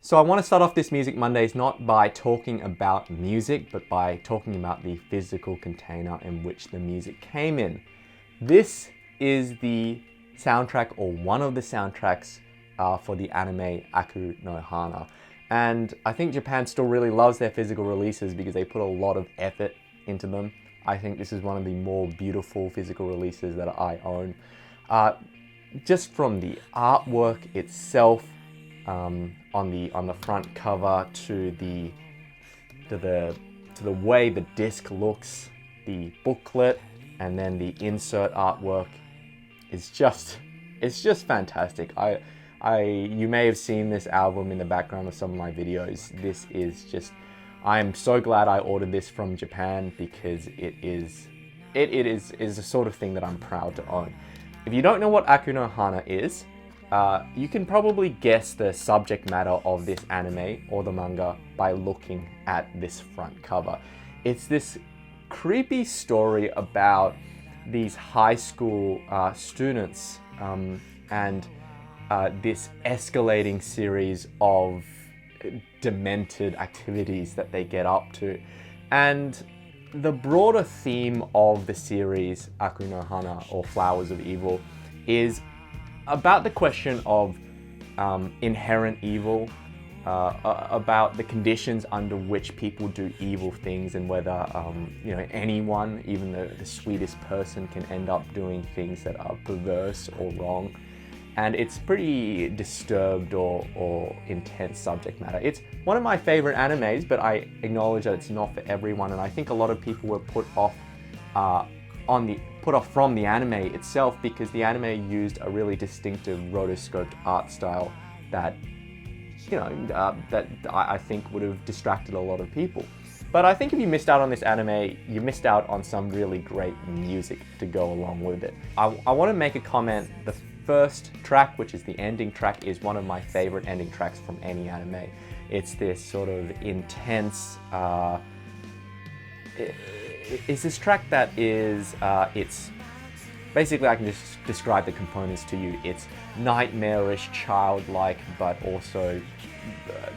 So I want to start off this Music Mondays not by talking about music, but by talking about the physical container in which the music came in. This is the soundtrack, or one of the soundtracks, for the anime Aku no Hana. And I think Japan still really loves their physical releases because they put a lot of effort into them. I think this is one of the more beautiful physical releases that I own. Just from the artwork itself, on the front cover to the way the disc looks, the booklet, and then the insert artwork is just fantastic. You may have seen this album in the background of some of my videos. This is just, I am so glad I ordered this from Japan because it is the sort of thing that I'm proud to own. If you don't know what Aku no Hana is, you can probably guess the subject matter of this anime or the manga by looking at this front cover. It's this creepy story about these high school students and this escalating series of demented activities that they get up to. And the broader theme of the series, Aku no Hana, or Flowers of Evil, is about the question of inherent evil, about the conditions under which people do evil things, and whether anyone, even the sweetest person, can end up doing things that are perverse or wrong. And it's pretty disturbed or intense subject matter. It's one of my favorite animes, but I acknowledge that it's not for everyone, and I think a lot of people were put off from the anime itself because the anime used a really distinctive rotoscoped art style that I think would have distracted a lot of people. But I think if you missed out on this anime, you missed out on some really great music to go along with it. I want to make a comment. The first track, which is the ending track, is one of my favorite ending tracks from any anime. It's this sort of intense, it's this track that is, it's basically, I can just describe the components to you. It's nightmarish, childlike, but also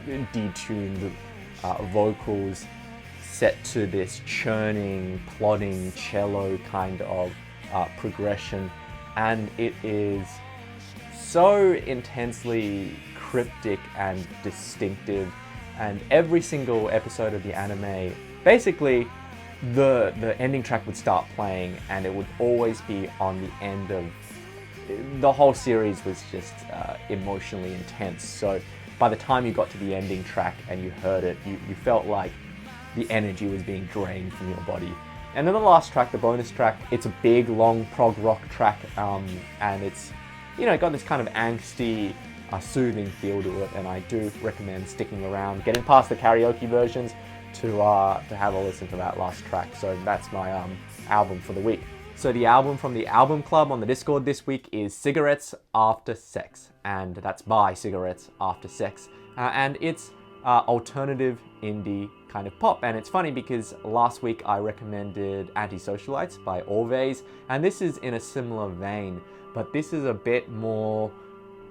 detuned vocals set to this churning, plodding cello kind of progression. And it is so intensely cryptic and distinctive. And every single episode of the anime, basically, the ending track would start playing and it would always be on the end of, the whole series was just emotionally intense. So by the time you got to the ending track and you heard it, you felt like the energy was being drained from your body. And then the last track, the bonus track, it's a big, long prog rock track, and it's, got this kind of angsty, soothing feel to it, and I do recommend sticking around, getting past the karaoke versions to have a listen to that last track. So that's my album for the week. So the album from the album club on the Discord this week is Cigarettes After Sex, and that's by Cigarettes After Sex, and it's alternative indie kind of pop. And it's funny because last week I recommended Antisocialites by Always, and this is in a similar vein, but this is a bit more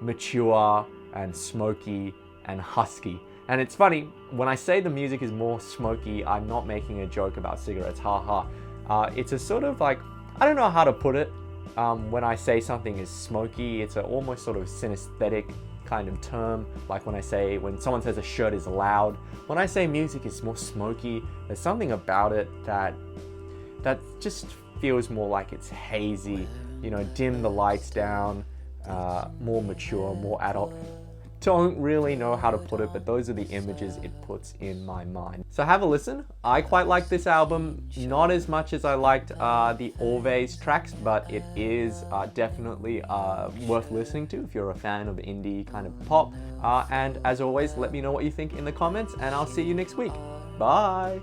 mature and smoky and husky. And it's funny, when I say the music is more smoky, I'm not making a joke about cigarettes, haha. It's a sort of like, I don't know how to put it. When I say something is smoky, it's a almost sort of synesthetic kind of term. Like when someone says a shirt is loud. When I say music is more smoky, there's something about it that just feels more like it's hazy, dim the lights down, more mature, more adult. Don't really know how to put it, but those are the images it puts in my mind. So have a listen. I quite like this album, not as much as I liked the Always tracks, but it is definitely worth listening to if you're a fan of indie kind of pop. And as always, let me know what you think in the comments, and I'll see you next week. Bye!